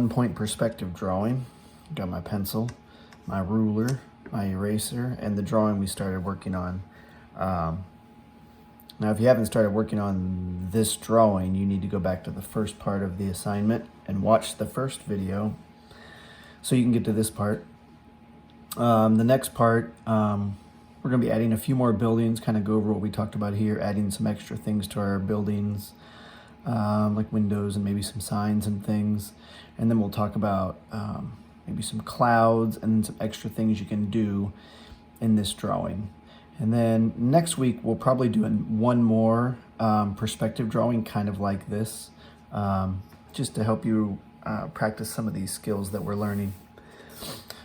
1-point perspective drawing. Got my pencil, my ruler, my eraser, and the drawing we started working on. Now, if you haven't started working on this drawing, you need to go back to the first part of the assignment and watch the first video so you can get to this part. The next part, we're going to be adding a few more buildings, kind of go over what we talked about here, adding some extra things to our buildings, like windows and maybe some signs and things. And then we'll talk about maybe some clouds and some extra things you can do in this drawing. And then next week, we'll probably do one more perspective drawing, kind of like this, just to help you practice some of these skills that we're learning.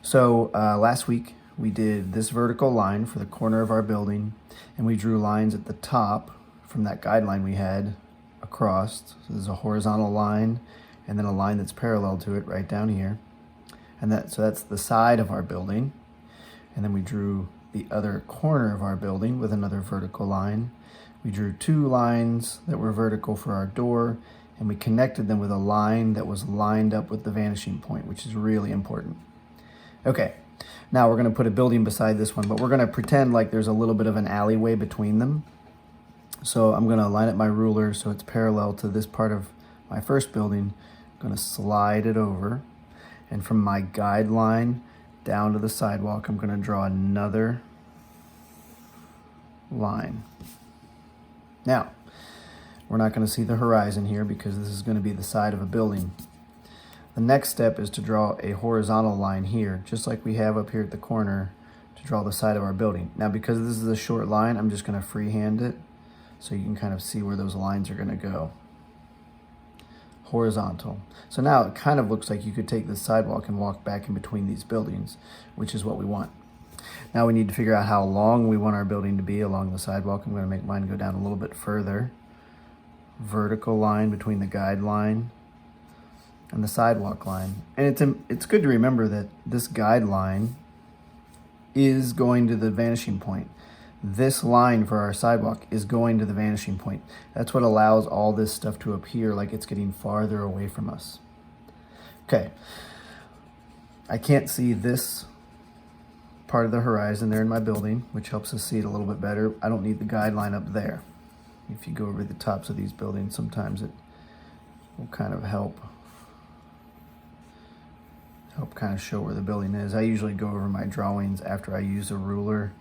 So last week, we did this vertical line for the corner of our building, and we drew lines at the top from that guideline we had across. So there's a horizontal line, and then a line that's parallel to it right down here. And so that's the side of our building. And then we drew the other corner of our building with another vertical line. We drew 2 lines that were vertical for our door, and we connected them with a line that was lined up with the vanishing point, which is really important. Okay, now we're going to put a building beside this one, but we're going to pretend like there's a little bit of an alleyway between them. So I'm going to line up my ruler so it's parallel to this part of my first building. I'm going to slide it over, and from my guideline down to the sidewalk, I'm going to draw another line. Now, we're not going to see the horizon here because this is going to be the side of a building. The next step is to draw a horizontal line here, just like we have up here at the corner, to draw the side of our building. Now, because this is a short line, I'm just going to freehand it so you can kind of see where those lines are going to go. Horizontal. So now it kind of looks like you could take this sidewalk and walk back in between these buildings, which is what we want. Now we need to figure out how long we want our building to be along the sidewalk. I'm going to make mine go down a little bit further. Vertical line between the guide line and the sidewalk line. And it's good to remember that this guide line is going to the vanishing point. This line for our sidewalk is going to the vanishing point. That's what allows all this stuff to appear like it's getting farther away from us. Okay, I can't see this part of the horizon there in my building, which helps us see it a little bit better. I don't need the guideline up there. If you go over the tops of these buildings, sometimes it will kind of help kind of show where the building is. I usually go over my drawings after I use a ruler,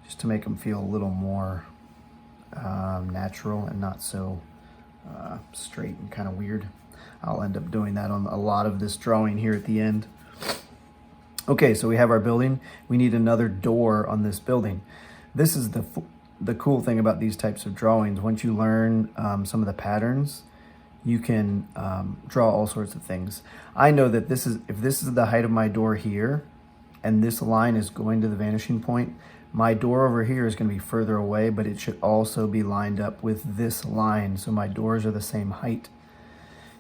just to make them feel a little more natural and not so straight and kind of weird. I'll end up doing that on a lot of this drawing here at the end. Okay, so we have our building. We need another door on this building. This is the cool thing about these types of drawings. Once you learn some of the patterns, you can draw all sorts of things. I know that if this is the height of my door here, and this line is going to the vanishing point, my door over here is going to be further away, but it should also be lined up with this line, so my doors are the same height.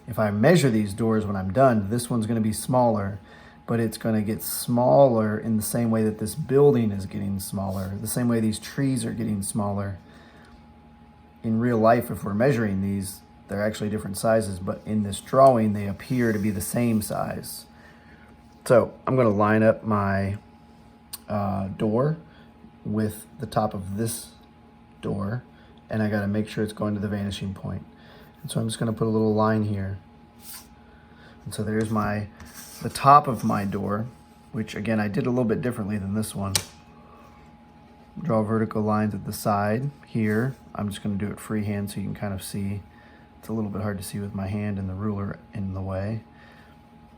If I measure these doors when I'm done, this one's going to be smaller, but it's going to get smaller in the same way that this building is getting smaller, the same way these trees are getting smaller. In real life, if we're measuring these, they're actually different sizes, but in this drawing, they appear to be the same size. So I'm going to line up my door with the top of this door, and I got to make sure it's going to the vanishing point. And so I'm just going to put a little line here. And so there's the top of my door, which again, I did a little bit differently than this one. Draw vertical lines at the side here. I'm just going to do it freehand so you can kind of see. It's a little bit hard to see with my hand and the ruler in the way.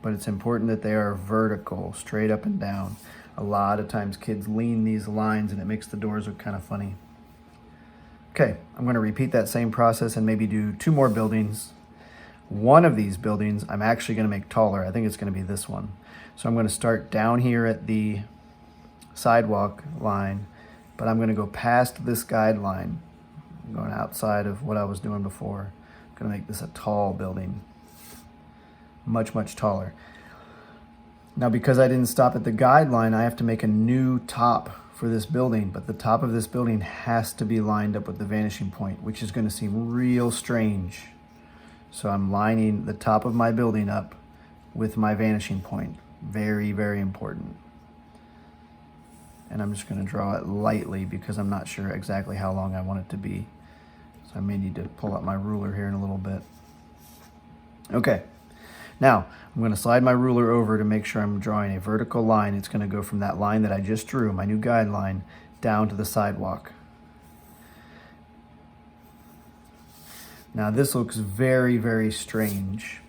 But it's important that they are vertical, straight up and down. A lot of times kids lean these lines and it makes the doors look kind of funny. Okay, I'm going to repeat that same process and maybe do 2 more buildings. One of these buildings I'm actually going to make taller. I think it's going to be this one. So I'm going to start down here at the sidewalk line, but I'm going to go past this guideline. I'm going outside of what I was doing before. I'm going to make this a tall building. Much, much taller. Now, because I didn't stop at the guideline, I have to make a new top for this building, but the top of this building has to be lined up with the vanishing point, which is going to seem real strange. So I'm lining the top of my building up with my vanishing point. Very, very important. And I'm just going to draw it lightly because I'm not sure exactly how long I want it to be. So I may need to pull out my ruler here in a little bit. Okay, now I'm going to slide my ruler over to make sure I'm drawing a vertical line. It's going to go from that line that I just drew, my new guideline, down to the sidewalk. Now this looks very, very strange.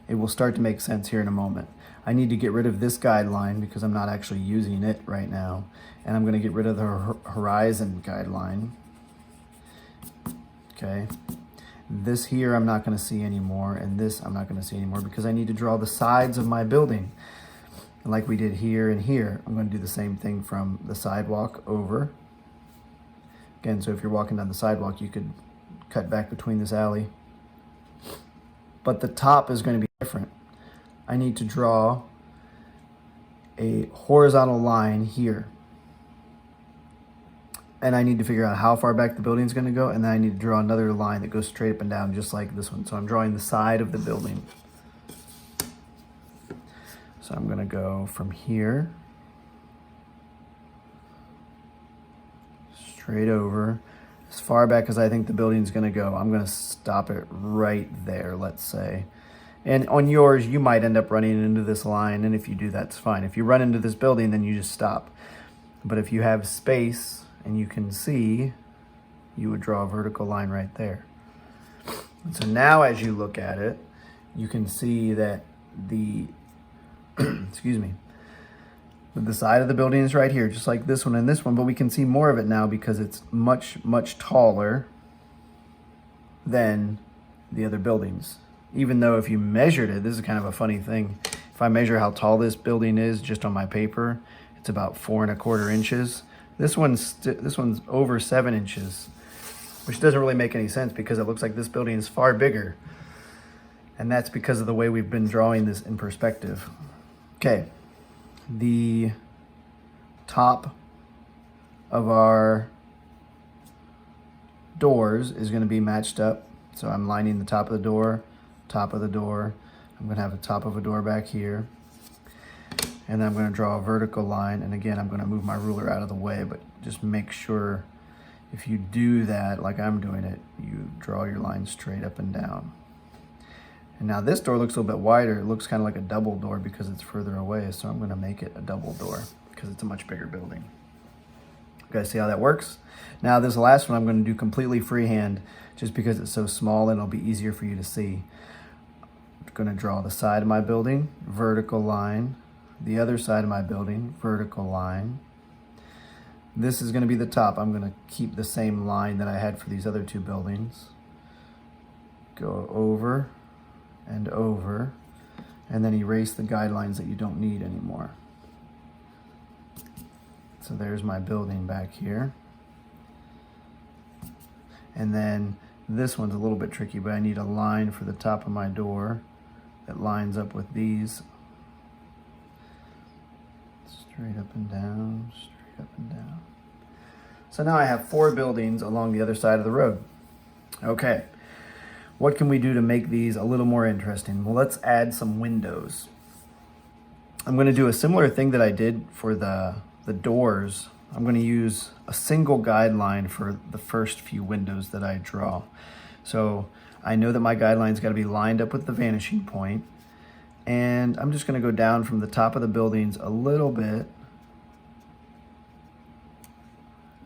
It will start to make sense here in a moment. I need to get rid of this guideline because I'm not actually using it right now. And I'm going to get rid of the horizon guideline. Okay. This here I'm not going to see anymore, and this I'm not going to see anymore because I need to draw the sides of my building. And like we did here and here, I'm going to do the same thing from the sidewalk over. Again, so if you're walking down the sidewalk, you could cut back between this alley. But the top is going to be different. I need to draw a horizontal line here. And I need to figure out how far back the building is going to go, and then I need to draw another line that goes straight up and down just like this one. So I'm drawing the side of the building. So I'm going to go from here straight over as far back as I think the building's going to go. I'm going to stop it right there, let's say. And on yours, you might end up running into this line, and if you do, that's fine. If you run into this building, then you just stop. But if you have space and you can see, you would draw a vertical line right there. And so now as you look at it, you can see that the, excuse me, the side of the building is right here, just like this one and this one, but we can see more of it now because it's much, much taller than the other buildings. Even though if you measured it, this is kind of a funny thing. If I measure how tall this building is just on my paper, it's about 4¼ inches. This one's over 7 inches, which doesn't really make any sense because it looks like this building is far bigger. And that's because of the way we've been drawing this in perspective. Okay, the top of our doors is going to be matched up. So I'm lining the top of the door, top of the door. I'm going to have the top of a door back here. And then I'm going to draw a vertical line. And again, I'm going to move my ruler out of the way, but just make sure if you do that, like I'm doing it, you draw your line straight up and down. And now this door looks a little bit wider. It looks kind of like a double door because it's further away. So I'm going to make it a double door because it's a much bigger building. You guys see how that works? Now this last one I'm going to do completely freehand just because it's so small and it'll be easier for you to see. I'm going to draw the side of my building, vertical line. The other side of my building, vertical line. This is going to be the top. I'm going to keep the same line that I had for these other two buildings. Go over and over, and then erase the guidelines that you don't need anymore. So there's my building back here. And then this one's a little bit tricky, but I need a line for the top of my door that lines up with these. Straight up and down, straight up and down. So now I have 4 buildings along the other side of the road. Okay, what can we do to make these a little more interesting? Well, let's add some windows. I'm going to do a similar thing that I did for the doors. I'm going to use a single guideline for the first few windows that I draw. So I know that my guideline's got to be lined up with the vanishing point. And I'm just going to go down from the top of the buildings a little bit.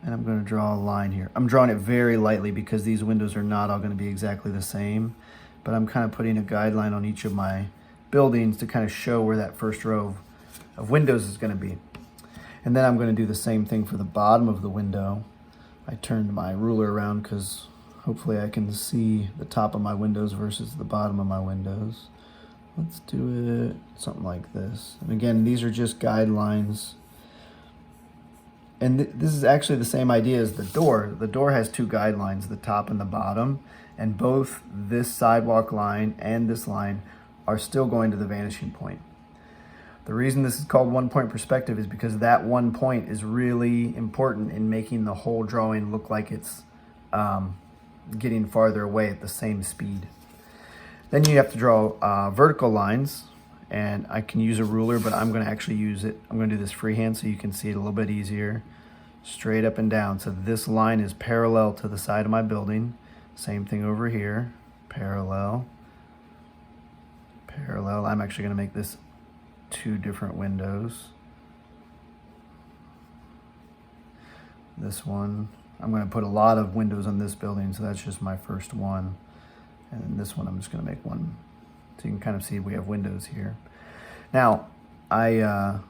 And I'm going to draw a line here. I'm drawing it very lightly because these windows are not all going to be exactly the same. But I'm kind of putting a guideline on each of my buildings to kind of show where that first row of windows is going to be. And then I'm going to do the same thing for the bottom of the window. I turned my ruler around because hopefully I can see the top of my windows versus the bottom of my windows. Let's do it something like this. And again, these are just guidelines. And this is actually the same idea as the door. The door has 2 guidelines, the top and the bottom. And both this sidewalk line and this line are still going to the vanishing point. The reason this is called 1-point perspective is because that 1 point is really important in making the whole drawing look like it's getting farther away at the same speed. Then you have to draw vertical lines, And I can use a ruler, but I'm gonna actually use it. I'm gonna do this freehand so you can see it a little bit easier. Straight up and down. So this line is parallel to the side of my building. Same thing over here, parallel, parallel. I'm actually gonna make this 2 different windows. This one, I'm gonna put a lot of windows on this building, so that's just my first one. And then this one, I'm just gonna make one. So you can kind of see we have windows here. Now, when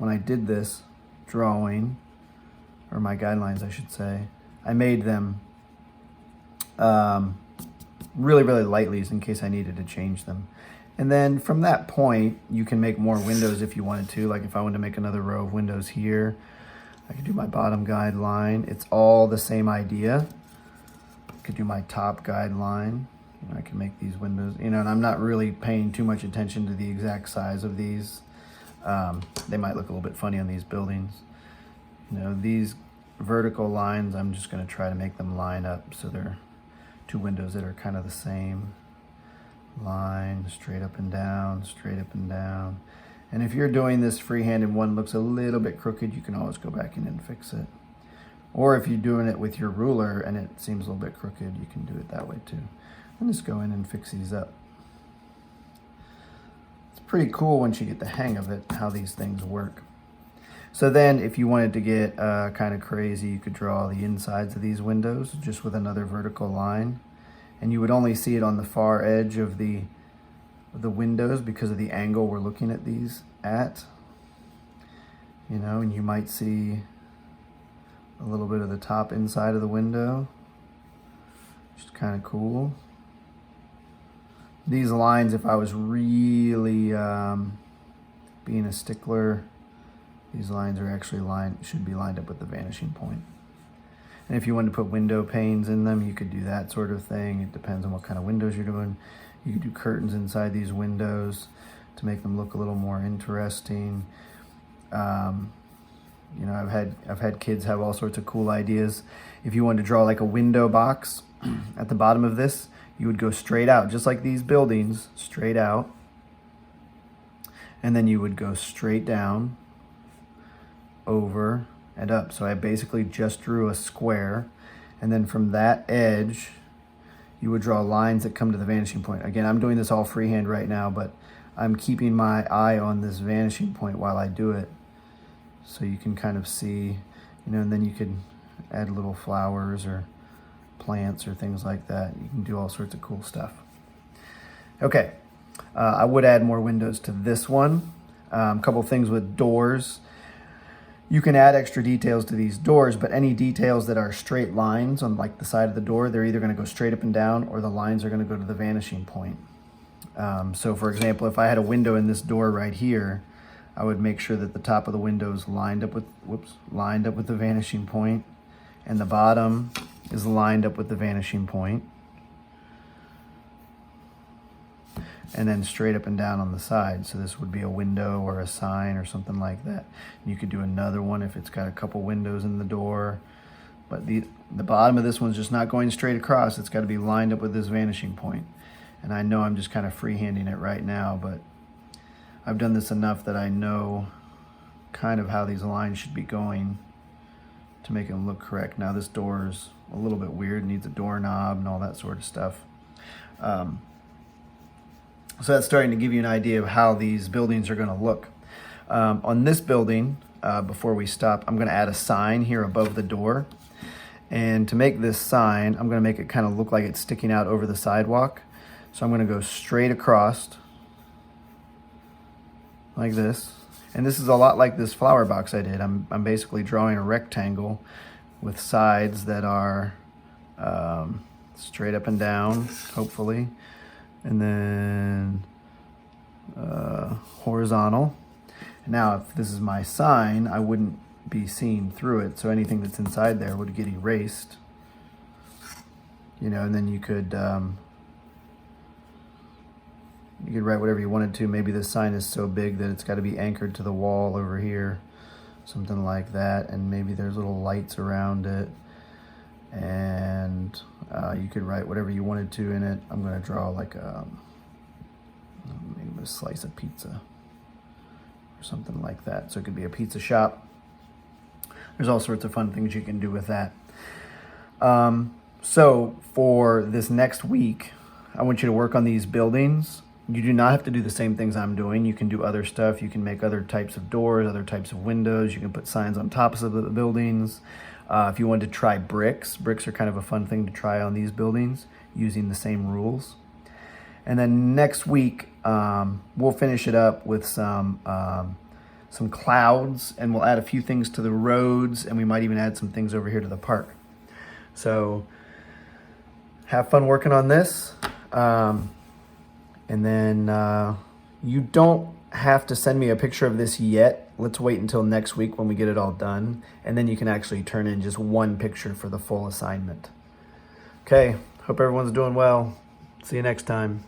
I did this drawing, or my guidelines, I should say, I made them really, really lightly in case I needed to change them. And then from that point, you can make more windows if you wanted to. Like if I wanted to make another row of windows here, I could do my bottom guideline. It's all the same idea. I could do my top guideline. I can make these windows, and I'm not really paying too much attention to the exact size of these. They might look a little bit funny on these buildings. These vertical lines, I'm just gonna try to make them line up so they're 2 windows that are kind of the same. Line, straight up and down, straight up and down. And if you're doing this freehand and one looks a little bit crooked, you can always go back in and fix it. Or if you're doing it with your ruler and it seems a little bit crooked, you can do it that way too. And just go in and fix these up. It's pretty cool once you get the hang of it, how these things work. So then if you wanted to get kind of crazy, you could draw the insides of these windows just with another vertical line. And you would only see it on the far edge of the windows because of the angle we're looking at these at. And you might see a little bit of the top inside of the window. Just kind of cool. These lines, if I was really being a stickler, these lines are actually should be lined up with the vanishing point. And if you wanted to put window panes in them, you could do that sort of thing. It depends on what kind of windows you're doing. You could do curtains inside these windows to make them look a little more interesting. I've had kids have all sorts of cool ideas. If you wanted to draw like a window box at the bottom of this, you would go straight out, just like these buildings, straight out. And then you would go straight down, over, and up. So I basically just drew a square. And then from that edge, you would draw lines that come to the vanishing point. Again, I'm doing this all freehand right now, but I'm keeping my eye on this vanishing point while I do it. So you can kind of see, and then you could add little flowers or plants or things like that. You can do all sorts of cool stuff. Okay, I would add more windows to this one. A couple things with doors. You can add extra details to these doors, but any details that are straight lines on like the side of the door, they're either gonna go straight up and down or the lines are gonna go to the vanishing point. So for example, if I had a window in this door right here, I would make sure that the top of the window is lined up with the vanishing point, and the bottom is lined up with the vanishing point, and then straight up and down on the side. So this would be a window or a sign or something like that. You could do another one if it's got a couple windows in the door, but the bottom of this one's just not going straight across. It's got to be lined up with this vanishing point. And I know I'm just kind of freehanding it right now, but I've done this enough that I know kind of how these lines should be going to make them look correct. Now this door is a little bit weird, needs a doorknob and all that sort of stuff. So that's starting to give you an idea of how these buildings are going to look. On this building, before we stop, I'm going to add a sign here above the door. And to make this sign, I'm going to make it kind of look like it's sticking out over the sidewalk. So I'm going to go straight across like this. And this is a lot like this flower box I did. I'm basically drawing a rectangle with sides that are straight up and down, hopefully, and then horizontal. Now, if this is my sign, I wouldn't be seeing through it, so anything that's inside there would get erased. And then you could write whatever you wanted to. Maybe this sign is so big that it's got to be anchored to the wall over here, something like that. And maybe there's little lights around it. And you could write whatever you wanted to in it. I'm going to draw like a maybe a slice of pizza or something like that. So it could be a pizza shop. There's all sorts of fun things you can do with that. So for this next week, I want you to work on these buildings. You do not have to do the same things I'm doing. You can do other stuff. You can make other types of doors, other types of windows. You can put signs on tops of the buildings. If you wanted to try bricks are kind of a fun thing to try on these buildings using the same rules. And then next week, we'll finish it up with some clouds, and we'll add a few things to the roads, and we might even add some things over here to the park. So have fun working on this. And then you don't have to send me a picture of this yet. Let's wait until next week when we get it all done. And then you can actually turn in just one picture for the full assignment. Okay, hope everyone's doing well. See you next time.